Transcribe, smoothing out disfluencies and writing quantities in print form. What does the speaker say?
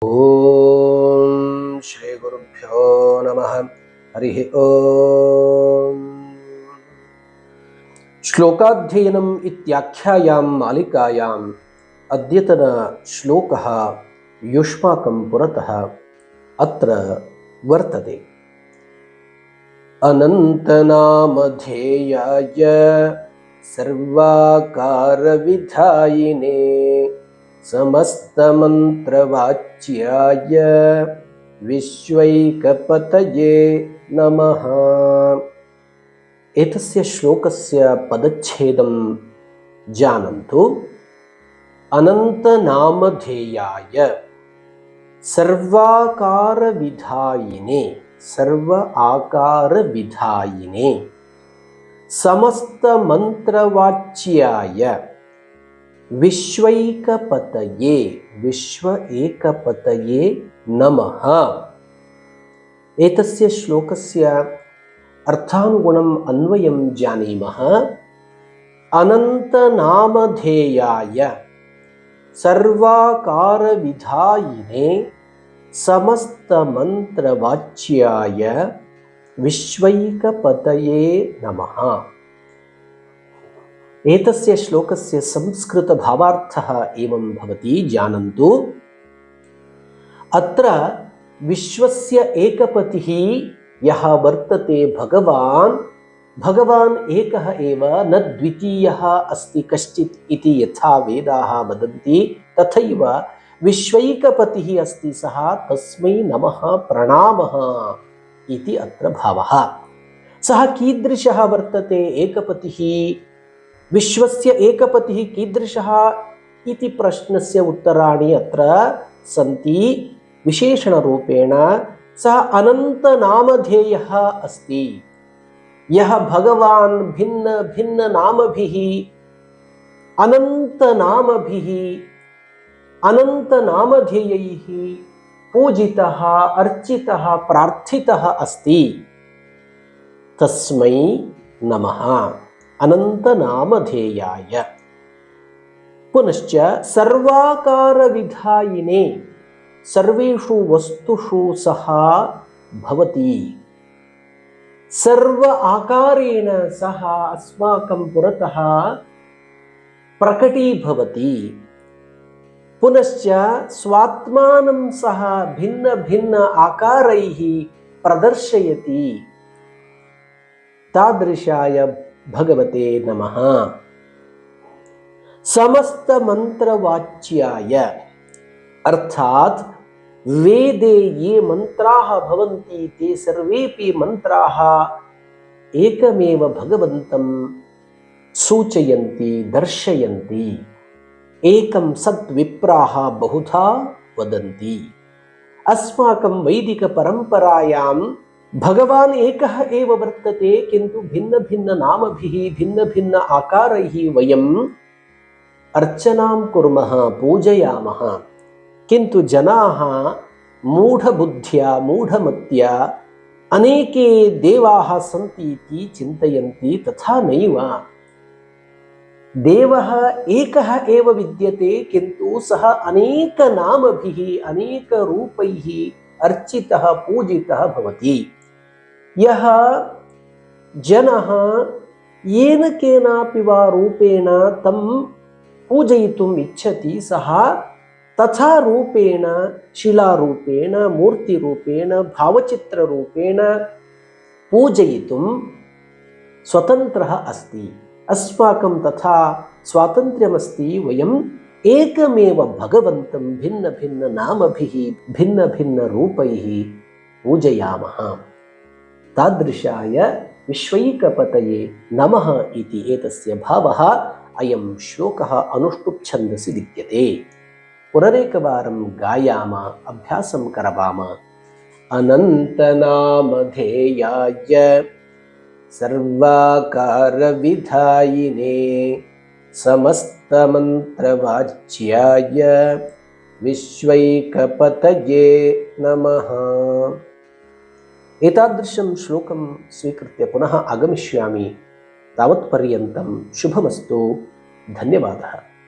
ಓಂ ಶ್ರೀ ಗುರುಭ್ಯೋ ನಮಃ. ಹರಿ ಓಂ. ಶ್ಲೋಕಾಧ್ಯಯನಂ ಇತ್ಯಾಖ್ಯಾಯಾಂ ಮಾಲಿಕಾಯಾಂ ಅದ್ಯತನ ಶ್ಲೋಕಃ ಯುಷ್ಮಾಕಂ ಪುರತಃ ಅತ್ರ ವರ್ತತೆ. ಅನಂತನಾಮಧೇಯಾಯ ಸರ್ವಾಕಾರವಿಧಾಯಿನೇ ಸಮಸ್ತಮಂತ್ರವಾಚ್ಯಾಯ ವಿಶ್ವೈಕಪತಯೇ ನಮಃ. ಏತಸ್ಯ ಶ್ಲೋಕಸ್ಯ ಪದಚ್ಛೇದಂ ಜಾನन्तु. ಅನಂತನಾಮಧೇಯಾಯ ಸರ್ವಾಕಾರವಿಧಾಯಿನೇ ಸರ್ವ ಆಕಾರವಿಧಾಯಿನೇ ಸಮಸ್ತಮಂತ್ರವಾಚ್ಯಾಯ ವಿಶ್ವೈಕಪತಯೇ ವಿಶ್ವ ಏಕಪತಯೇ ನಮಃ. ಏತಸ್ಯ ಶ್ಲೋಕಸ್ಯ ಅರ್ಥಾನುಗುಣಂ ಅನ್ವಯಂ ಜಾನೀಮಃ. ಅನಂತನಾಮಧೇಯಾಯ ಸರ್ವಾಕಾರವಿಧಾಯಿನೇ ಸಮಸ್ತಮಂತ್ರವಾಚ್ಯಾಯ ವಿಶ್ವೈಕಪತಯೇ ನಮಃ. ಏತಸ್ಯ ಶ್ಲೋಕಸ್ಯ ಸಂಸ್ಕೃತ ಭಾವಾರ್ಥಃ ಏವಂ ಭವತಿ ಜಾನन्तु. ಅತ್ರ ವಿಶ್ವಸ್ಯ ಏಕಪತಿಃ ಯಃ ವರ್ತತೆ ಭಗವಾನ್ ಏಕಃ ಏವ ನ ದ್ವಿತೀಯಃ ಅಸ್ತಿ ಕಶ್ಚಿತ್ ಇತಿ ಯಥಾ ವೇದಾಃ ವದಂತಿ ತಥೈವ ವಿಶ್ವೈಕಪತಿಃ ಅಸ್ತಿ ಸಹ ತಸ್ಮೈ ನಮಃ ಪ್ರಣಾಮಃ ಇತಿ ಅತ್ರ ಭಾವಃ. ಸಹ ಕೀದೃಶಃ ವರ್ತತೆ ಏಕಪತಿಃ, ವಿಶ್ವಸ್ಯ ಏಕಪತಿಃ कीदृशः इति प्रश्नस्य उत्तराणि अत्र सन्ति. विशेषणरूपेण सः अनन्तनामधेयः अस्ति. यः भगवान् भिन्न भिन्न नामभिः अनन्तनामधेयैः पूजितः अर्चितः प्रार्थितः अस्ति, तस्मै नमः अनन्तनामधेयाय. पुनश्च सर्वाकारविधायिने सर्वेषु वस्तुषु सः भवति. सर्व आकारेण सः अस्माकं पुरतः प्रकटीभवति. पुनश्च स्वात्मानं सः भिन्न भिन्न आकारैः प्रदर्शयति. तादृशाय भगवते नमः. समस्त मंत्रवाच्याय अर्थात वेदे ये मंत्राः भवन्ति ते सर्वेपि मंत्राः एकमेव भगवन्तं सूचयन्ति दर्शयन्ति. एकं सद्विप्राः बहुधा वदन्ति. अस्माकं वैदिक परंपरायां भगवान एकः एव वर्तते, किन्तु भिन्न भिन्न नामभिः भिन्न भिन्न आकारैः वयम् अर्चनां कुर्मः, पूजयामः. किन्तु जनाः मूढबुद्ध्या मूढमत्या अनेके देवाः सन्ति इति चिन्तयन्ति. तथा नैव. देवः एकः एव विद्यते, किन्तु सः अनेक नामभिः अनेक रूपैः अर्चितः पूजितः भवति. यः जनः येन केनापि वा रूपेण तं पूजयितुम् इच्छति, सः तथा रूपेण शिलारूपेण मूर्तिरूपेण भावचित्ररूपेण पूजयितुं स्वतन्त्रः अस्ति. अस्माकं तथा स्वातन्त्र्यमस्ति. वयम् एकमेव भगवन्तं भिन्न भिन्न नामभिः भिन्न भिन्न रूपैः पूजयामः. तादृशाय विश्वैकपतये नमः इति एतस्य भावः. अयं श्लोकः अनुष्टुप् छन्दसि विद्यते. पुनरेकवारं गायाम, अभ्यासं करवाम. अनन्तनामधेयाय सर्वाकारविधायिने समस्तमन्त्रवाच्याय विश्वैकपतये नमः. एतादृशं श्लोकं स्वीकृत्य पुनः आगमिष्यामि. तावत्पर्यन्तं शुभमस्तु. धन्यवादः.